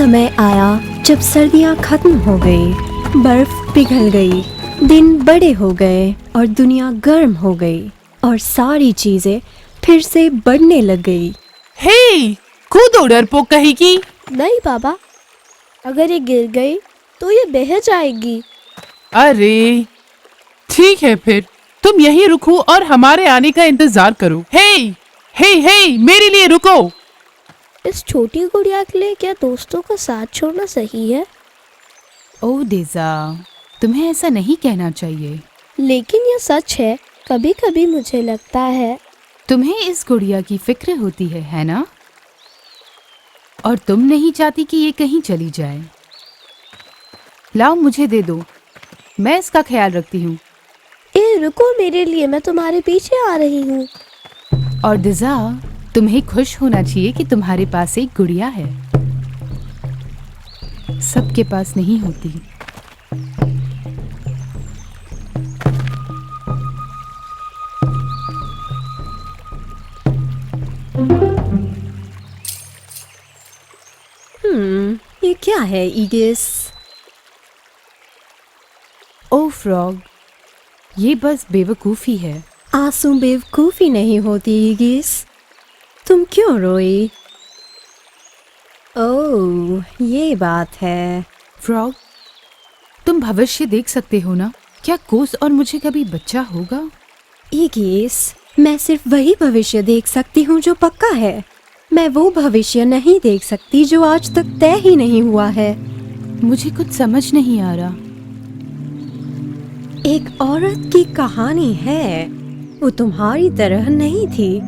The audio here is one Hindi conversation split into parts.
समय आया जब सर्दियाँ खत्म हो गई, बर्फ पिघल गई, दिन बड़े हो गए और दुनिया गर्म हो गई और सारी चीजें फिर से बढ़ने लग गई। हे, कूदो डरपोक कहेगी। नहीं पापा, अगर ये गिर गई तो ये बह जाएगी। अरे ठीक है, फिर तुम यहीं रुको और हमारे आने का इंतजार करो। हे हे हे, मेरे लिए रुको। इस छोटी गुड़िया के लिए क्या दोस्तों का साथ छोड़ना सही है? ओह डेज़ा, तुम्हें ऐसा नहीं कहना चाहिए। लेकिन ये सच है। कभी कभी मुझे लगता है तुम्हें इस गुड़िया की फिक्र होती है ना? और तुम नहीं चाहती कि ये कहीं चली जाए। लाओ, मुझे दे दो, मैं इसका ख्याल रखती हूँ। ए रुको मेरे लिए, मैं तुम्हारे पीछे आ रही हूँ। और डिज़ा, तुम्हें खुश होना चाहिए कि तुम्हारे पास एक गुड़िया है। सबके पास नहीं होती। ये क्या है ईगिस? ओ फ्रॉग, ये बस बेवकूफ़ी है। आंसू बेवकूफ़ी नहीं होती ईगिस। तुम क्यों रोई? ओह, ये बात है। फ्रॉग, तुम भविष्य देख सकते हो ना? क्या कोस और मुझे कभी बच्चा होगा? ईगिस, मैं सिर्फ वही भविष्य देख सकती हूँ जो पक्का है। मैं वो भविष्य नहीं देख सकती जो आज तक तय ही नहीं हुआ है। मुझे कुछ समझ नहीं आ रहा। एक औरत की कहानी है। वो तुम्हारी तरह नहीं थी।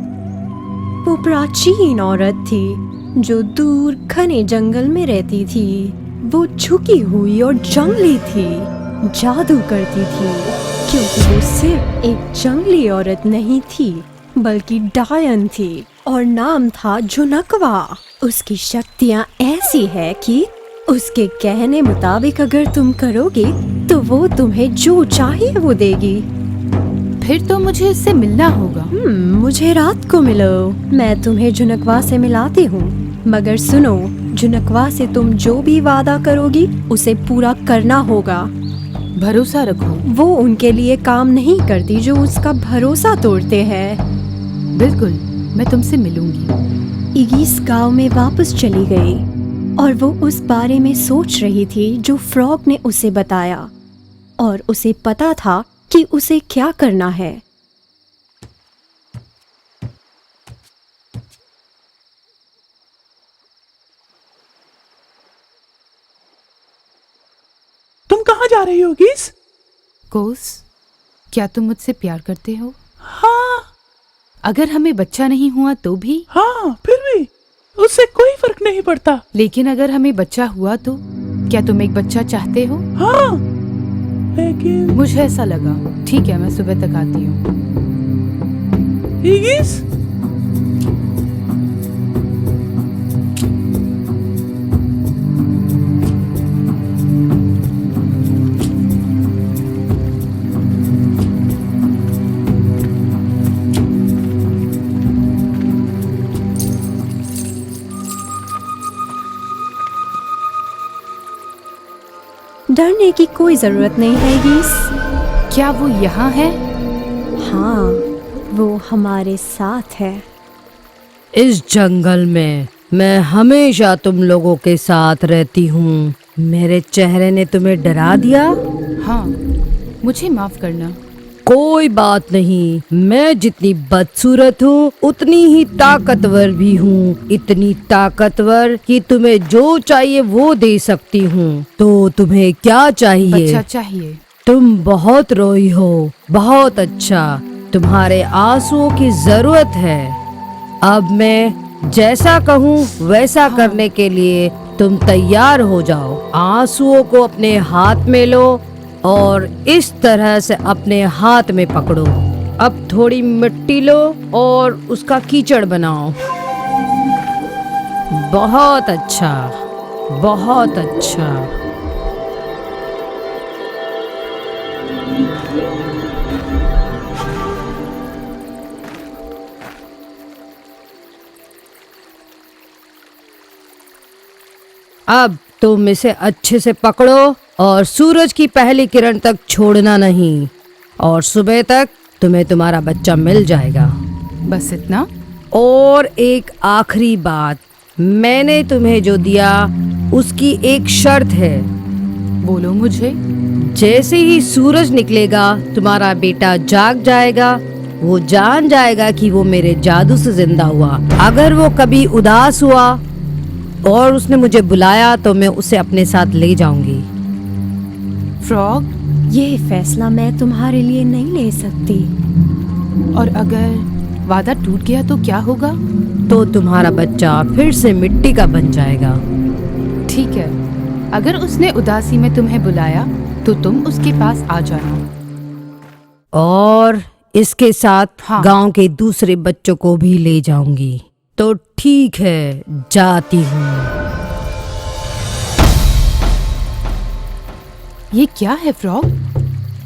वो प्राचीन औरत थी जो दूर घने जंगल में रहती थी। वो झुकी हुई और जंगली थी, जादू करती थी, क्योंकि वो सिर्फ एक जंगली औरत नहीं थी बल्कि डायन थी और नाम था जुनकवा। उसकी शक्तियाँ ऐसी है कि उसके कहने मुताबिक अगर तुम करोगे तो वो तुम्हें जो चाहिए वो देगी। फिर तो मुझे इससे मिलना होगा। मुझे रात को मिलो, मैं तुम्हें जुनकवा से मिलाती हूँ। मगर सुनो, जुनकवा से तुम जो भी वादा करोगी उसे पूरा करना होगा। भरोसा रखो। वो उनके लिए काम नहीं करती जो उसका भरोसा तोड़ते हैं। बिल्कुल, मैं तुमसे मिलूंगी। इगीस गांव में वापस चली गई और वो उस बारे में सोच रही थी जो फ्रॉग ने उसे बताया, और उसे पता था कि उसे क्या करना है। तुम कहाँ जा रही हो गिस? कोस, क्या तुम मुझसे प्यार करते हो? हाँ। अगर हमें बच्चा नहीं हुआ तो भी? हाँ, फिर भी उससे कोई फर्क नहीं पड़ता। लेकिन अगर हमें बच्चा हुआ तो क्या तुम एक बच्चा चाहते हो? हाँ, लेकिन मुझे ऐसा लगा। ठीक है, मैं सुबह तक आती हूँ। ईगिस, डरने की कोई जरूरत नहीं है ईगीस। क्या वो यहाँ है? हाँ, वो हमारे साथ है। इस जंगल में मैं हमेशा तुम लोगों के साथ रहती हूँ। मेरे चेहरे ने तुम्हें डरा दिया? हाँ, मुझे माफ करना। कोई बात नहीं, मैं जितनी बदसूरत हूँ उतनी ही ताकतवर भी हूँ। इतनी ताकतवर कि तुम्हें जो चाहिए वो दे सकती हूँ। तो तुम्हें क्या चाहिए? बच्चा चाहिए। तुम बहुत रोई हो। बहुत अच्छा, तुम्हारे आंसुओं की जरूरत है। अब मैं जैसा कहूँ वैसा करने के लिए तुम तैयार हो जाओ। आंसुओं को अपने हाथ में लो और इस तरह से अपने हाथ में पकड़ो। अब थोड़ी मिट्टी लो और उसका कीचड़ बनाओ। बहुत अच्छा, बहुत अच्छा। अब तुम इसे अच्छे से पकड़ो और सूरज की पहली किरण तक छोड़ना नहीं, और सुबह तक तुम्हें तुम्हारा बच्चा मिल जाएगा। बस इतना? और एक आखिरी बात, मैंने तुम्हें जो दिया उसकी एक शर्त है। बोलो मुझे। जैसे ही सूरज निकलेगा तुम्हारा बेटा जाग जाएगा, वो जान जाएगा कि वो मेरे जादू से जिंदा हुआ। अगर वो कभी उदास हुआ और उसने मुझे बुलाया तो मैं उसे अपने साथ ले जाऊंगी। फ्रॉग, ये फैसला मैं तुम्हारे लिए नहीं ले सकती। और अगर वादा टूट गया तो क्या होगा? तो तुम्हारा बच्चा फिर से मिट्टी का बन जाएगा। ठीक है, अगर उसने उदासी में तुम्हें बुलाया तो तुम उसके पास आ जाना। और इसके साथ हाँ। गांव के दूसरे बच्चों को भी ले जाऊंगी। तो ठीक है, जाती हूँ। ये क्या है फ्रॉग?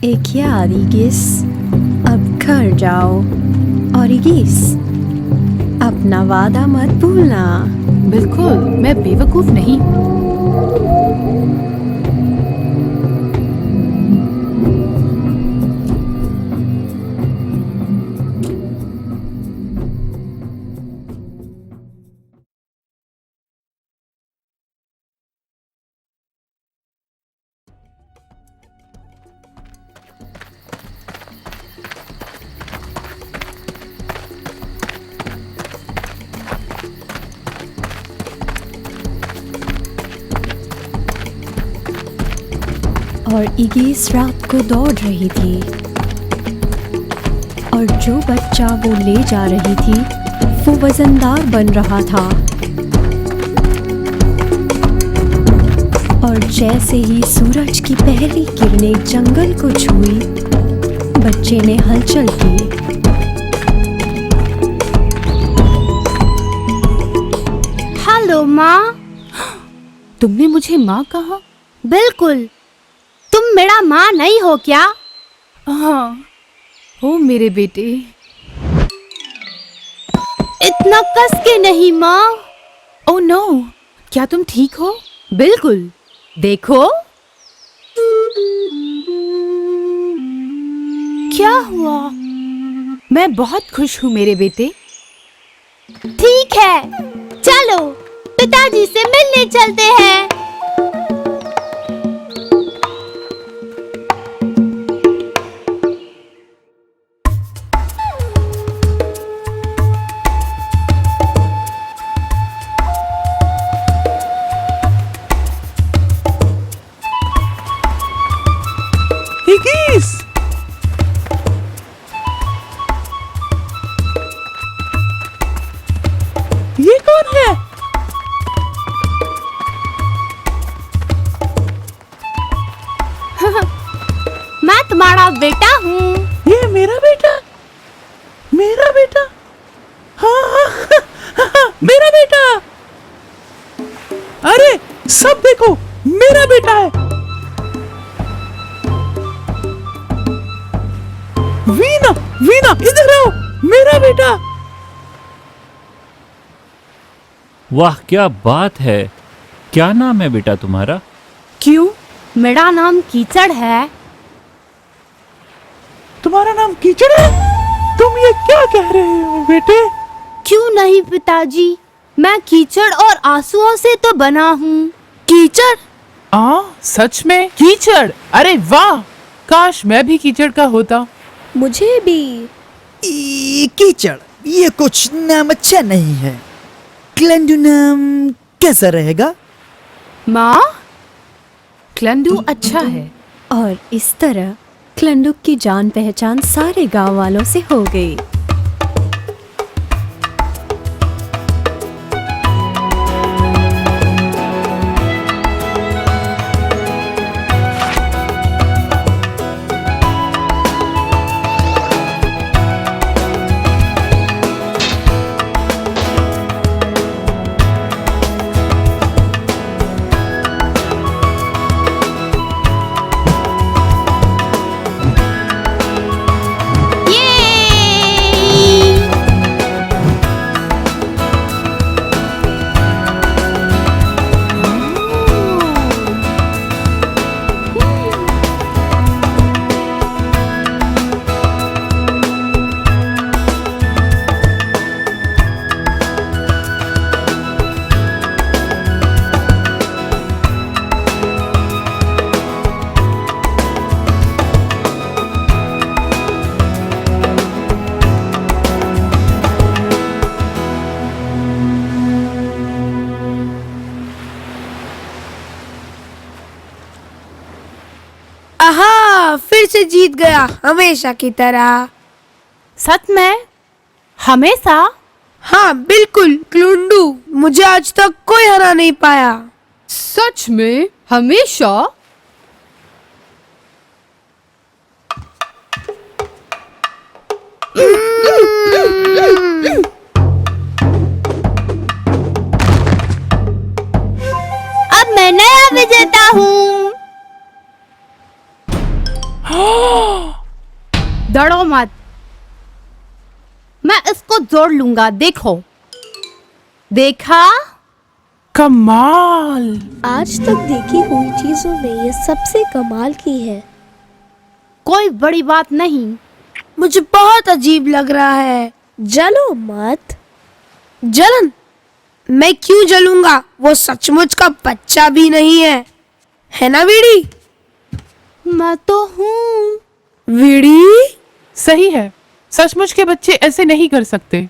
एक याद ईगिस, अब घर जाओ। और ईगिस, अपना वादा मत भूलना। बिल्कुल, मैं बेवकूफ नहीं हूँ। और ईगिस रात को दौड़ रही थी, और जो बच्चा वो ले जा रही थी वो वजनदार बन रहा था। और जैसे ही सूरज की पहली किरणें जंगल को छुई, बच्चे ने हलचल की। हेलो माँ। तुमने मुझे माँ कहा? बिल्कुल, तुम मेरा माँ नहीं हो क्या? हाँ। ओ मेरे बेटे। इतना कस के नहीं माँ। ओ नो, क्या तुम ठीक हो? बिल्कुल, देखो। क्या हुआ? मैं बहुत खुश हूँ मेरे बेटे। ठीक है, चलो पिताजी से मिलने चलते हैं। ईगिस! ये कौन है? मैं तुम्हारा बेटा हूँ। ये मेरा बेटा? मेरा बेटा? हाँ हाँ, हाँ, मेरा बेटा। अरे सब देखो, मेरा बेटा है। वीना, वीना इधर आओ, मेरा बेटा। वाह क्या बात है। क्या नाम है बेटा तुम्हारा? क्यों? मेरा नाम कीचड़ है। तुम्हारा नाम कीचड़ है? तुम ये क्या कह रहे हो बेटे? क्यों नहीं पिताजी, मैं कीचड़ और आंसुओं से तो बना हूँ। कीचड़? सच में कीचड़? अरे वाह, काश मैं भी कीचड़ का होता। मुझे भी। कीचड़, ये कुछ नाम अच्छा नहीं है। क्लेंडू नाम कैसा रहेगा? माँ? क्लंडू अच्छा है। और इस तरह क्लंडुक की जान पहचान सारे गांव वालों से हो गई। ये आहा, फिर से जीत गया हमेशा की तरह। सच में? हमेशा? हाँ बिल्कुल क्लुंडू, मुझे आज तक कोई हरा नहीं पाया। सच में? हमेशा? अब मैं नया विजेता हूँ। डरो मत, मैं इसको जोड़ लूंगा। देखो, देखा? कमाल। आज तक देखी हुई चीजों में ये सबसे कमाल की है। कोई बड़ी बात नहीं। मुझे बहुत अजीब लग रहा है। जलो मत। जलन? मैं क्यों जलूंगा? वो सचमुच का बच्चा भी नहीं है ना वीडी? मैं तो हूँ। वीडी? सही है, सचमुच के बच्चे ऐसे नहीं कर सकते।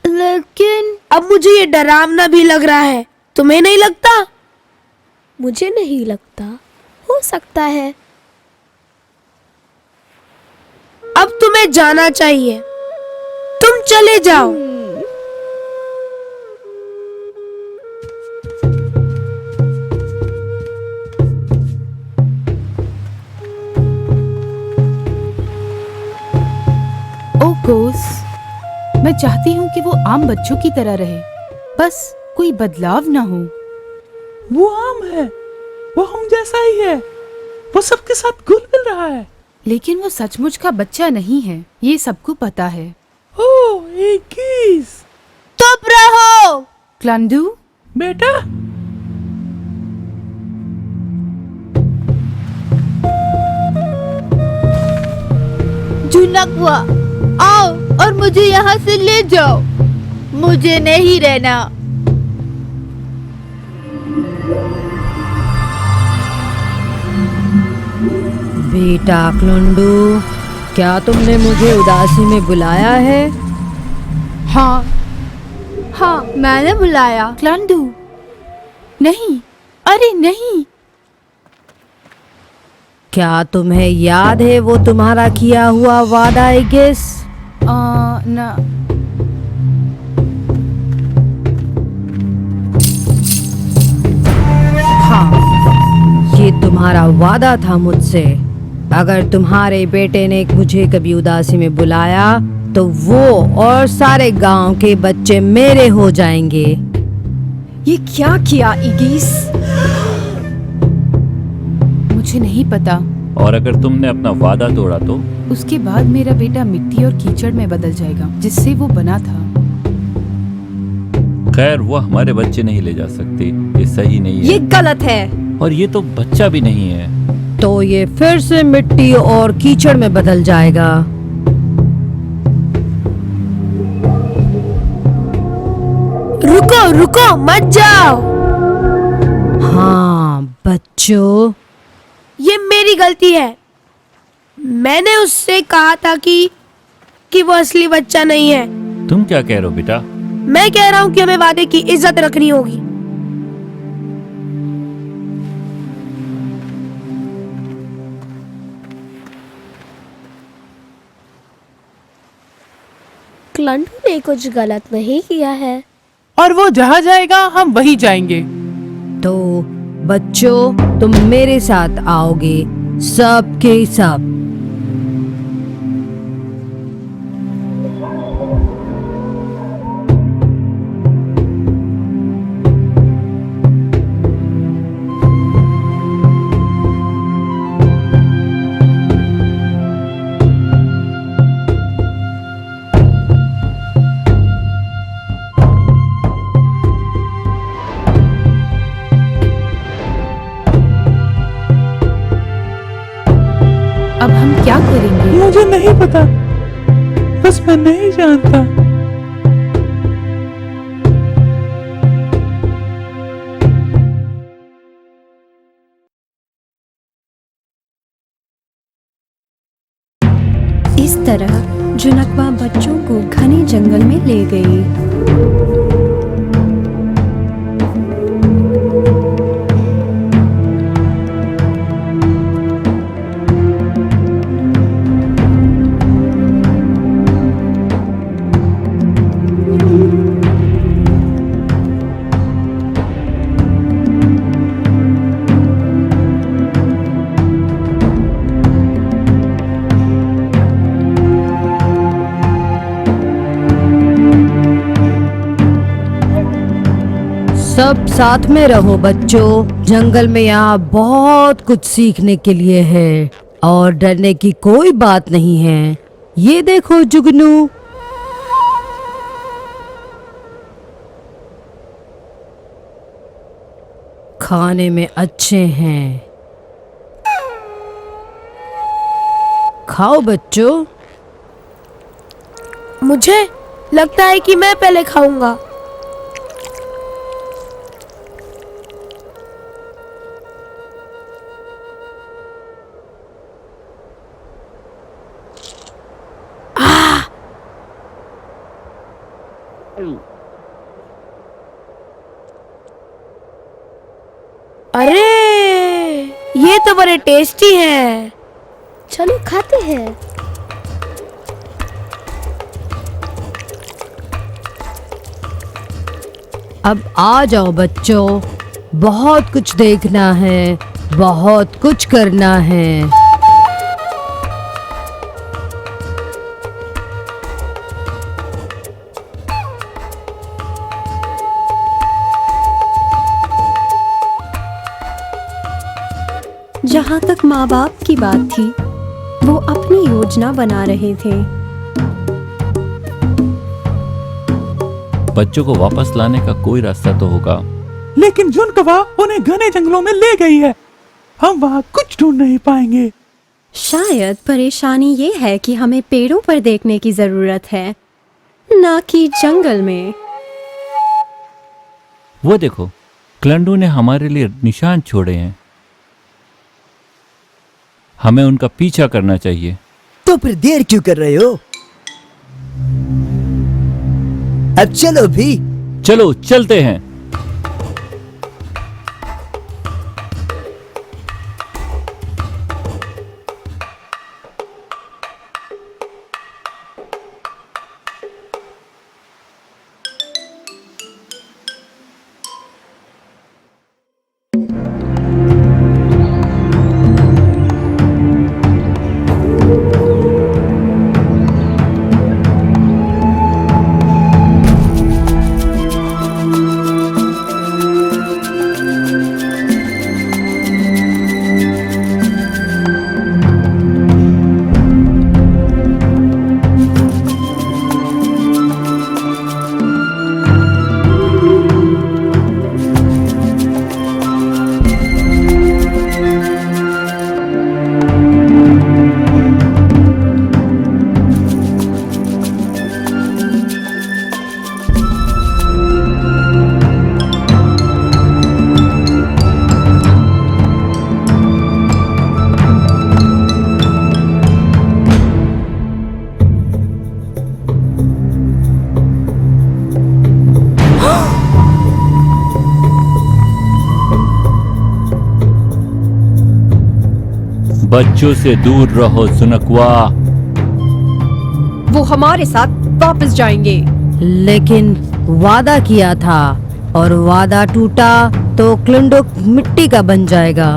लेकिन अब मुझे ये डरावना भी लग रहा है, तुम्हें नहीं लगता? मुझे नहीं लगता। हो सकता है। अब तुम्हें जाना चाहिए, तुम चले जाओ। ओ गोस, मैं चाहती हूँ कि वो आम बच्चों की तरह रहे, बस कोई बदलाव ना हो। वो आम है, वो हम जैसा ही है, वो सबके साथ घुल मिल रहा है। लेकिन वो सचमुच का बच्चा नहीं है, ये सबको पता है। ओह, एक कीस। चुप रहो। क्लंडू, बेटा, जुनकवा, आओ और मुझे यहाँ से ले जाओ। मुझे नहीं रहना। बेटा क्लुंडू, क्या तुमने मुझे उदासी में बुलाया है? हाँ हाँ, मैंने बुलाया। क्लंडू, नहीं, अरे नहीं। क्या तुम्हें याद है वो तुम्हारा किया हुआ वादा? आई गेस ना, हाँ, ये तुम्हारा वादा था मुझसे। अगर तुम्हारे बेटे ने मुझे कभी उदासी में बुलाया तो वो और सारे गांव के बच्चे मेरे हो जाएंगे। ये क्या किया इगीस? मुझे नहीं पता। और अगर तुमने अपना वादा तोड़ा तो? उसके बाद मेरा बेटा मिट्टी और कीचड़ में बदल जाएगा, जिससे वो बना था। खैर, वो हमारे बच्चे नहीं ले जा सकते, ये सही नहीं है। ये गलत है। और ये तो बच्चा भी नहीं है। तो ये फिर से मिट्टी और कीचड़ में बदल जाएगा। रुको रुको, मत जाओ। हाँ बच्चों, ये मेरी गलती है। मैंने उससे कहा था कि वो असली बच्चा नहीं है। तुम क्या कह रहे हो बेटा? मैं कह रहा हूँ कि हमें वादे की इज्जत रखनी होगी। क्लंडू ने कुछ गलत नहीं किया है। और वो जहाँ जाएगा हम वहीं जाएंगे। तो बच्चों, तुम मेरे साथ आओगे, सब के सब। अब हम क्या करेंगे? मुझे नहीं पता, बस मैं नहीं जानता। इस तरह जुनकवा बच्चों को घने जंगल में ले गई। सब साथ में रहो बच्चों। जंगल में यहाँ बहुत कुछ सीखने के लिए है और डरने की कोई बात नहीं है। ये देखो जुगनू, खाने में अच्छे हैं, खाओ बच्चों। मुझे लगता है कि मैं पहले खाऊंगा। अरे ये तो बड़े टेस्टी हैं। चलो खाते हैं। अब आ जाओ बच्चों, बहुत कुछ देखना है, बहुत कुछ करना है। जहाँ तक माँ बाप की बात थी, वो अपनी योजना बना रहे थे। बच्चों को वापस लाने का कोई रास्ता तो होगा। लेकिन जुनकवा उन्हें घने जंगलों में ले गई है, हम वहाँ कुछ ढूंढ नहीं पाएंगे। शायद परेशानी ये है कि हमें पेड़ों पर देखने की जरूरत है, ना कि जंगल में। वो देखो, क्लंडू ने हमारे लिए निशान छोड़े हैं। हमें उनका पीछा करना चाहिए। तो फिर देर क्यों कर रहे हो? अब चलो भी। चलो चलते हैं। बच्चों से दूर रहो सुनकवा। वो हमारे साथ वापस जाएंगे। लेकिन वादा किया था और वादा टूटा तो क्लिंडो मिट्टी का बन जाएगा।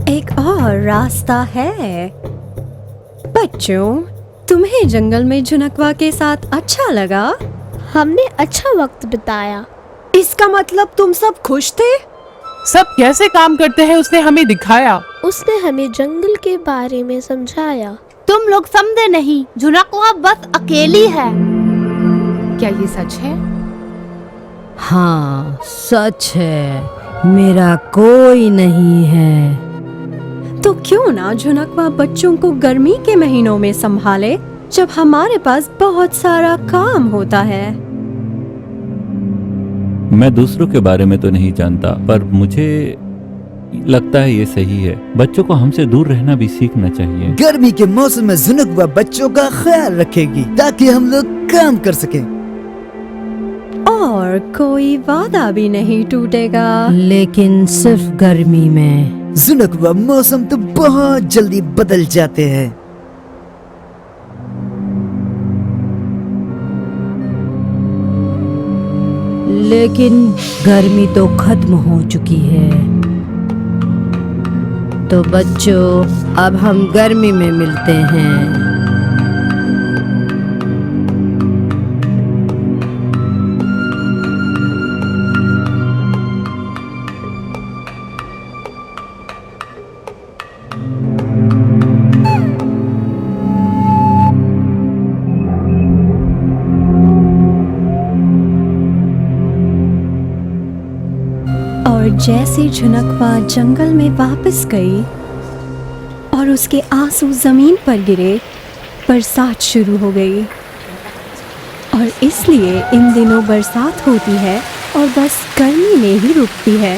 एक और रास्ता है। बच्चों, तुम्हें जंगल में झुनकवा के साथ अच्छा लगा? हमने अच्छा वक्त बिताया। इसका मतलब तुम सब खुश थे? सब कैसे काम करते हैं उसने हमें दिखाया। उसने हमें जंगल के बारे में समझाया। तुम लोग समझे नहीं, झुनकवा बस अकेली है। क्या ये सच है? हाँ सच है, मेरा कोई नहीं है। तो क्यों ना झुनकवा बच्चों को गर्मी के महीनों में संभाले, जब हमारे पास बहुत सारा काम होता है। मैं दूसरों के बारे में तो नहीं जानता, पर मुझे लगता है ये सही है। बच्चों को हमसे दूर रहना भी सीखना चाहिए। गर्मी के मौसम में झुनकवा बच्चों का ख्याल रखेगी ताकि हम लोग काम कर सकें। और कोई वादा भी नहीं टूटेगा। लेकिन सिर्फ गर्मी में। झुनकवा मौसम तो बहुत जल्दी बदल जाते हैं। लेकिन गर्मी तो खत्म हो चुकी है। तो बच्चों, अब हम गर्मी में मिलते हैं। और जैसे झुनकवा जंगल में वापस गई और उसके आंसू जमीन पर गिरे, बरसात शुरू हो गई। और इसलिए इन दिनों बरसात होती है और बस गर्मी में ही रुकती है।